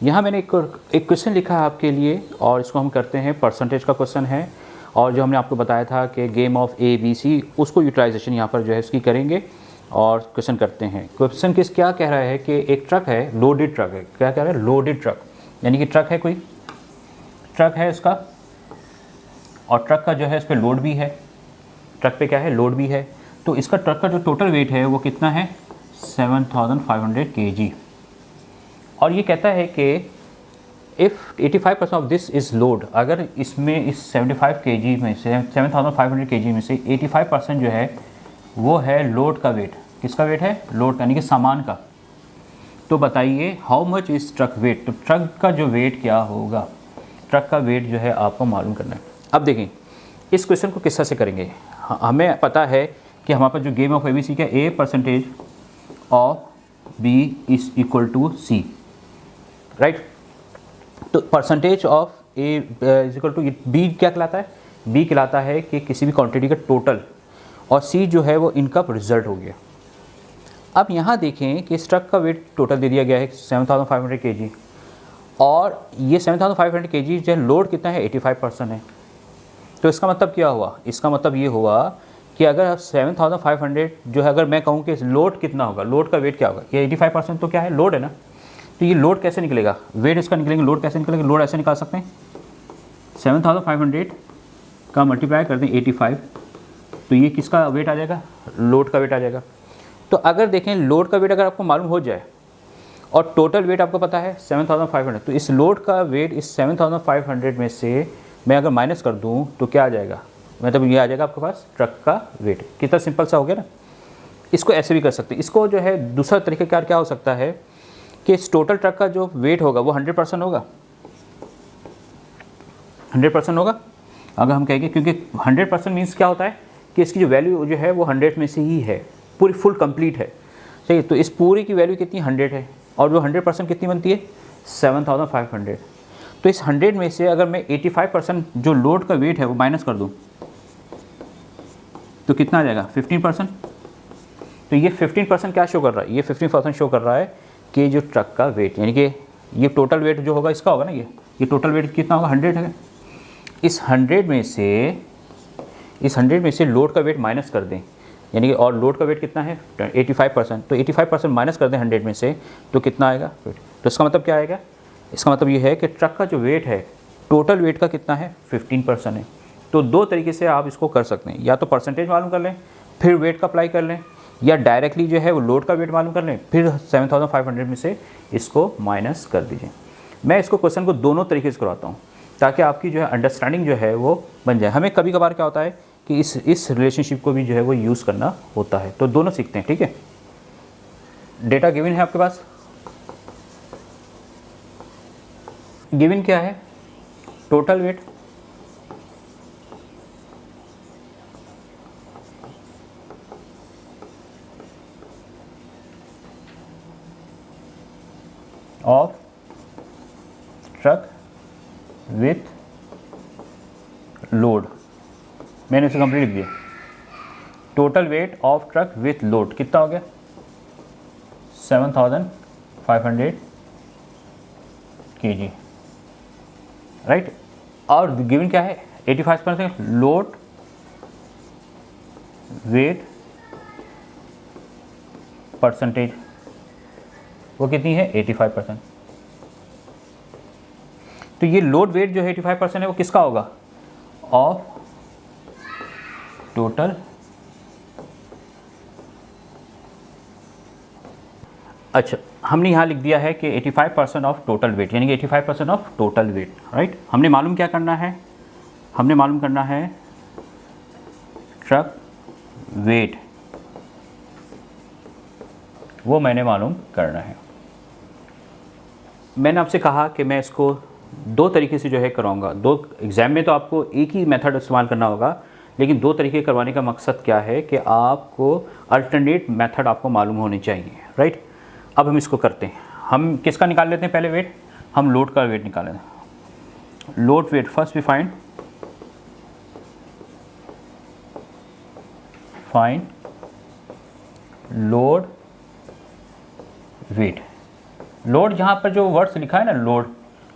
यहाँ मैंने एक क्वेश्चन लिखा है आपके लिए और इसको हम करते हैं, परसेंटेज का क्वेश्चन है। और जो हमने आपको बताया था कि game of A B C, उसको यूटिलाइजेशन यहाँ पर जो है इसकी करेंगे और क्वेश्चन करते हैं। क्वेश्चन क्या कह रहा है कि एक ट्रक है, लोडेड ट्रक है। क्या कह रहा है? लोडेड ट्रक, यानी कि ट्रक है, कोई ट्रक है इसका, और ट्रक का जो है इस पर लोड भी है। ट्रक पे क्या है? लोड भी है। तो इसका ट्रक का जो टोटल वेट है वो कितना है? 7500 kg। और ये कहता है कि if 85% of this is load, अगर इसमें इस 75 kg में से 7500 kg में से 85% जो है वो है लोड का वेट। किसका वेट है? लोड, यानी कि सामान का। तो बताइए how much is truck weight. तो ट्रक का जो वेट क्या होगा? ट्रक का वेट जो है आपको मालूम करना है। अब देखें इस क्वेश्चन को किस तरह से करेंगे। हमें पता है कि हमारे पास जो गेम ऑफ एबीसी का A percentage of B is equal to C, right. तो percentage of A is equal to B क्या कहलाता है? बी कहलाता है कि किसी भी क्वांटिटी का टोटल, और सी जो है वो इनका रिजल्ट हो गया। अब यहाँ देखें कि इस ट्रक का वेट टोटल दे दिया गया है 7500 kg, और ये 7500 kg जो लोड कितना है? 85% है। तो इसका मतलब क्या हुआ? इसका मतलब ये हुआ कि अगर 7500 जो है, अगर मैं कहूँ कि लोड कितना होगा, लोड का वेट क्या होगा? ये 85% तो क्या है? लोड है ना। तो ये लोड कैसे निकलेगा? वेट इसका निकलेंगे, लोड कैसे निकलेंगे? लोड ऐसे निकाल सकते हैं, 7500 का मल्टीप्लाई कर दें 85, तो ये किसका वेट आ जाएगा? लोड का वेट आ जाएगा। तो अगर देखें लोड का वेट अगर आपको मालूम हो जाए और टोटल वेट आपको पता है 7500, तो इस लोड का वेट इस 7500 में से मैं अगर माइनस कर दूं तो क्या आ जाएगा? मतलब ये आ जाएगा आपके पास ट्रक का वेट। कितना सिंपल सा हो गया ना। इसको ऐसे भी कर सकते हैं। इसको जो है दूसरा तरीका क्या हो सकता है कि इस टोटल ट्रक का जो वेट होगा वो 100% होगा। 100% होगा अगर हम कहेंगे, क्योंकि 100% मीन्स क्या होता है कि इसकी जो वैल्यू जो है वो 100 में से ही है, पूरी फुल कंप्लीट है, सही। तो इस पूरी की वैल्यू कितनी? 100 है, और वो 100% कितनी बनती है? 7500। तो इस 100 में से अगर मैं 85% जो लोड का वेट है वो माइनस कर दूं तो कितना आ जाएगा? 15%। तो ये 15% क्या शो कर रहा है? ये 15% शो कर रहा है कि जो ट्रक का वेट, यानी कि ये टोटल वेट जो होगा इसका होगा ना, ये टोटल वेट कितना होगा? 100 है। इस 100 में से लोड का वेट माइनस कर दें, यानी कि, और लोड का वेट कितना है? 85%। तो 85% माइनस कर दें 100 में से, तो कितना आएगा? तो इसका मतलब क्या आएगा? इसका मतलब ये है कि ट्रक का जो वेट है, टोटल वेट का कितना है? 15% है। तो दो तरीके से आप इसको कर सकते हैं, या तो परसेंटेज मालूम कर लें फिर वेट का अप्लाई कर लें, या डायरेक्टली जो है वो लोड का वेट मालूम कर लें फिर 7500 में से इसको माइनस कर दीजिए। मैं इसको क्वेश्चन को दोनों तरीके से करवाता हूँ ताकि आपकी जो है अंडरस्टैंडिंग जो है वो बन जाए। हमें कभी कभार क्या होता है कि इस रिलेशनशिप को भी जो है वो यूज़ करना होता है। तो दोनों सीखते हैं, ठीक है। डेटा गिवन है आपके पास। गिवन क्या है? Total weight of truck with load, मैंने इसे कंप्लीट लिख दिया। Total weight of truck with load कितना हो गया? 7500 kg, राइट। और गिवन क्या है? 85% लोड वेट परसेंटेज, वो कितनी है? 85%। तो ये लोड वेट जो है 85% है वो किसका होगा? Of total. अच्छा, हमने यहाँ लिख दिया है कि 85% ऑफ टोटल वेट, यानी कि 85% ऑफ टोटल वेट, राइट। हमने मालूम क्या करना है? हमने मालूम करना है ट्रक वेट, वो मैंने मालूम करना है। मैंने आपसे कहा कि मैं इसको दो तरीके से जो है कराऊंगा। दो एग्ज़ाम में तो आपको एक ही मेथड इस्तेमाल करना होगा, लेकिन दो तरीके करवाने का मकसद क्या है कि आपको अल्टरनेट मेथड आपको मालूम होनी चाहिए, राइट। अब हम इसको करते हैं। हम किसका निकाल लेते हैं पहले वेट? हम लोड का वेट निकाल लेते हैं। Load weight first we find load weight. Load यहाँ पर जो वर्ड्स लिखा है ना,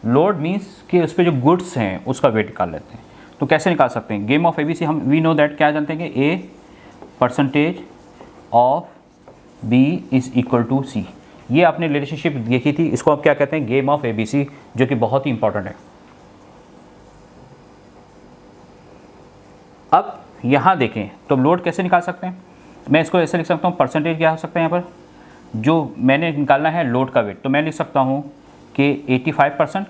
लोड मीन्स कि उस पर जो गुड्स हैं उसका वेट निकाल लेते हैं। तो कैसे निकाल सकते हैं? गेम ऑफ ABC हम वी नो दैट, क्या जानते हैं कि A percentage of B is equal to C। ये आपने रिलेशनशिप देखी थी, इसको आप क्या कहते हैं? गेम ऑफ ABC, जो कि बहुत ही इंपॉर्टेंट है। अब यहाँ देखें तो लोड कैसे निकाल सकते हैं? मैं इसको ऐसे लिख सकता हूँ, परसेंटेज क्या हो सकता है यहाँ पर, जो मैंने निकालना है लोड का वेट, तो मैं लिख सकता हूँ कि 85%,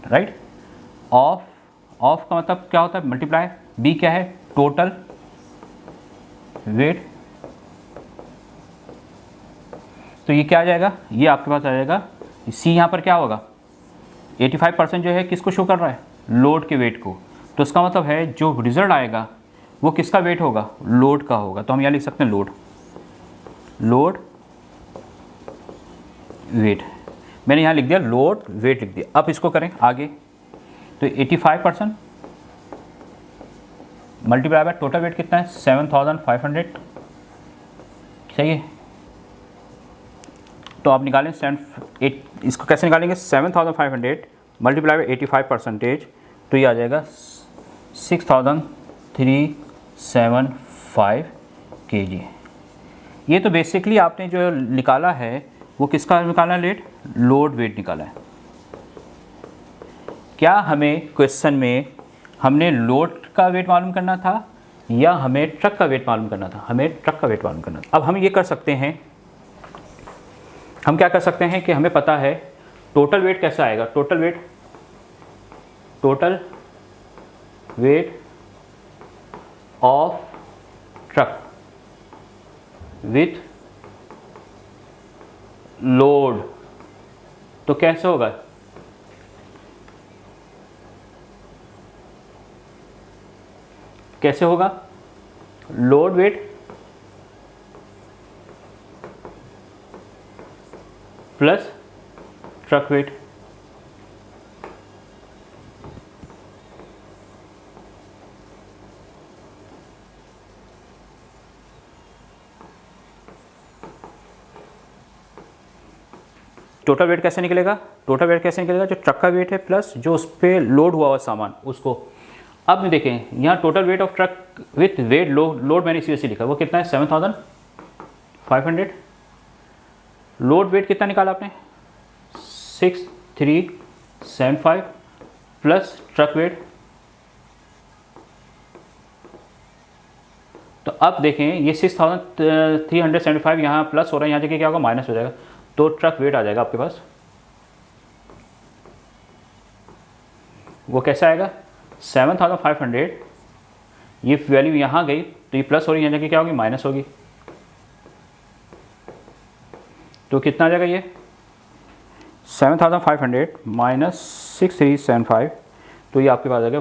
राइट। ऑफ का मतलब क्या होता है? मल्टीप्लाई, बी क्या है? Total weight. तो ये क्या आ जाएगा? ये आपके पास आ जाएगा सी। यहाँ पर क्या होगा? 85% जो है किसको शो कर रहा है? लोड के वेट को। तो इसका मतलब है जो रिजल्ट आएगा वो किसका वेट होगा? लोड का होगा। तो हम यहाँ लिख सकते हैं लोड वेट। मैंने यहाँ लिख दिया लोड वेट लिख दिया। अब इसको करें आगे, तो 85% मल्टीप्लाई बाय टोटल वेट कितना है? 7500, सही है। तो आप निकालें इसको कैसे निकालेंगे? 7500 मल्टीप्लाई बाय 85%, तो ये आ जाएगा 6375 kg। ये तो बेसिकली आपने जो निकाला है वो किसका निकाला है? लोड वेट निकाला है। क्या हमें क्वेश्चन में हमने लोड का वेट मालूम करना था या हमें ट्रक का वेट मालूम करना था? हमें ट्रक का वेट मालूम करना था। अब हम ये कर सकते हैं, हम क्या कर सकते हैं कि हमें पता है टोटल वेट कैसा आएगा? Total weight of truck with load. तो कैसे होगा? कैसे होगा? Load weight plus truck weight. Total weight कैसे निकलेगा? टोटल वेट कैसे निकलेगा? जो ट्रक का वेट है प्लस जो उस पर लोड हुआ हुआ सामान उसको। अब देखें यहाँ total weight of truck with weight load मैंने इसी वजह से लिखा, वो कितना है? 7500। लोड वेट कितना निकाला आपने? 6375 प्लस ट्रक वेट। तो अब देखें ये 6375 यहाँ प्लस हो रहा है, यहाँ जगह क्या होगा? माइनस हो जाएगा। तो ट्रक वेट आ जाएगा आपके पास, वो कैसा आएगा? 7500, ये वैल्यू यहाँ गई तो ये प्लस हो रही है, यहाँ जगह क्या होगी? माइनस होगी। तो कितना आ जाएगा ये? 7500 माइनस 6375, तो ये आपके पास आ गया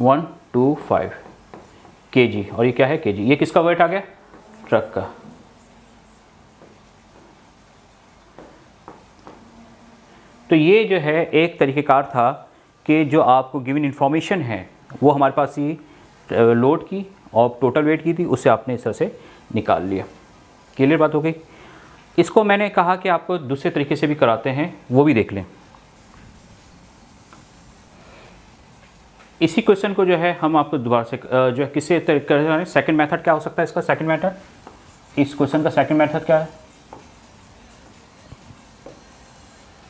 1125 kg। और ये क्या है? kg। ये किसका वेट आ गया? ट्रक का। तो ये जो है एक तरीक़ेकार था कि जो आपको गिवन इन्फॉर्मेशन है वो हमारे पास ही लोड की और टोटल वेट की थी, उससे आपने इस तरह से निकाल लिया। क्लियर बात हो गई? इसको मैंने कहा कि आपको दूसरे तरीके से भी कराते हैं, वो भी देख लें। इसी क्वेश्चन को जो है हम आपको दोबारा से जो है किसी तरीके, सेकंड मेथड क्या हो सकता है इसका? सेकंड मेथड, इस क्वेश्चन का सेकंड मेथड क्या है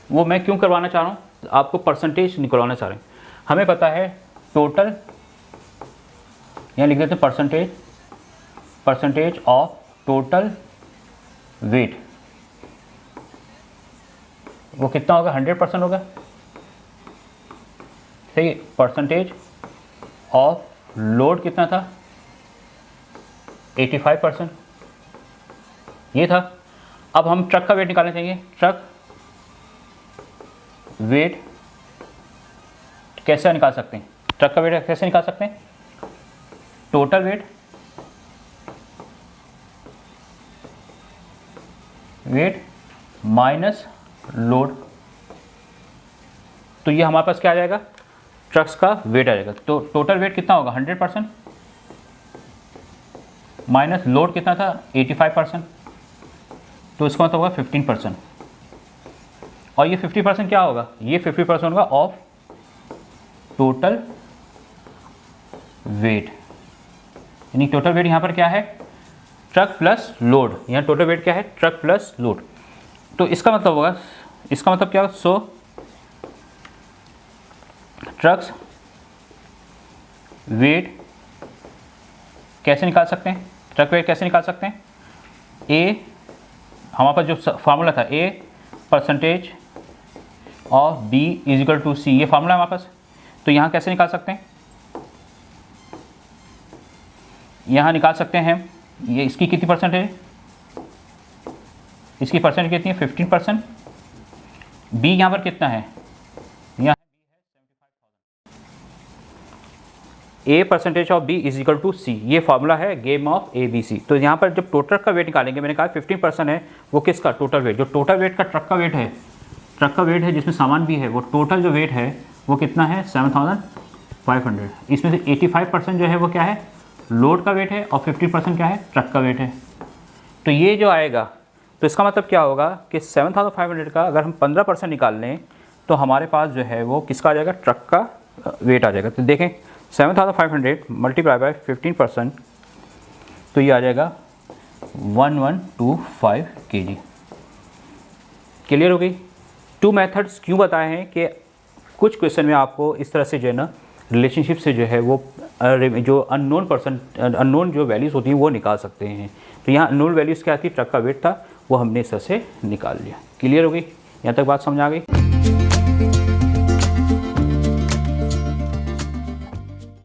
वो मैं क्यों करवाना चाह रहा हूँ? आपको परसेंटेज निकलवाना चाह रहे हैं। हमें पता है टोटल, यहाँ लिख देते हैं परसेंटेज ऑफ टोटल वेट, वो कितना होगा? 100% होगा, सही है। परसेंटेज ऑफ लोड कितना था? 85% ये था। अब हम ट्रक का वेट निकालना चाहिए। ट्रक वेट कैसे निकाल सकते हैं? ट्रक का वेट कैसे निकाल सकते हैं? Total weight minus load. तो ये हमारे पास क्या आ जाएगा? ट्रक्स का वेट आ जाएगा। तो टोटल वेट कितना होगा? 100% माइनस लोड कितना था? 85%। तो इसका मतलब होगा 15%। और ये 50% क्या होगा, ये 50% होगा ऑफ टोटल वेट, यानी टोटल वेट यहाँ पर क्या है, ट्रक प्लस लोड। यहाँ टोटल वेट क्या है, ट्रक प्लस लोड। तो इसका मतलब होगा, इसका मतलब क्या होगा, सो ट्रक्स वेट कैसे निकाल सकते हैं, ट्रक वेट कैसे निकाल सकते हैं, ए हमारे पास जो फार्मूला था, A percentage of B is equal to C, ये फार्मूला है हमारे पास। तो यहाँ कैसे निकाल सकते हैं, यहाँ निकाल सकते हैं, ये इसकी कितनी परसेंटेज है, इसकी परसेंटेज कितनी है 15%। बी यहाँ पर कितना है, यहाँ A percentage of B is equal to C, ये फार्मूला है game of A B C. तो यहाँ पर जब टोटल का वेट निकालेंगे, मैंने कहा 15% है वो किसका, टोटल वेट, जो टोटल वेट का ट्रक का वेट है, ट्रक का वेट है जिसमें सामान भी है, वो टोटल जो वेट है वो कितना है 7500। इसमें से 85% जो है वो क्या है, लोड का वेट है, और 50% क्या है, ट्रक का वेट है। तो ये जो आएगा, तो इसका मतलब क्या होगा कि 7500 का अगर हम 15% निकाल लें तो हमारे पास जो है वो किसका आ जाएगा, ट्रक का वेट आ जाएगा। तो देखें 7500 मल्टीप्लाई बाय 15%, तो ये आ जाएगा 1125 kg। क्लियर हो गई। 2 मेथड्स क्यों बताए हैं कि कुछ क्वेश्चन में आपको इस तरह से जो है ना रिलेशनशिप से जो है वो जो अननोन जो वैल्यूज़ होती हैं वो निकाल सकते हैं। तो यहाँ अननोन वैल्यूज़ क्या थी, ट्रक का वेट था, वो हमने इस तरह से निकाल लिया। क्लियर हो गई, यहाँ तक बात समझ आ गई।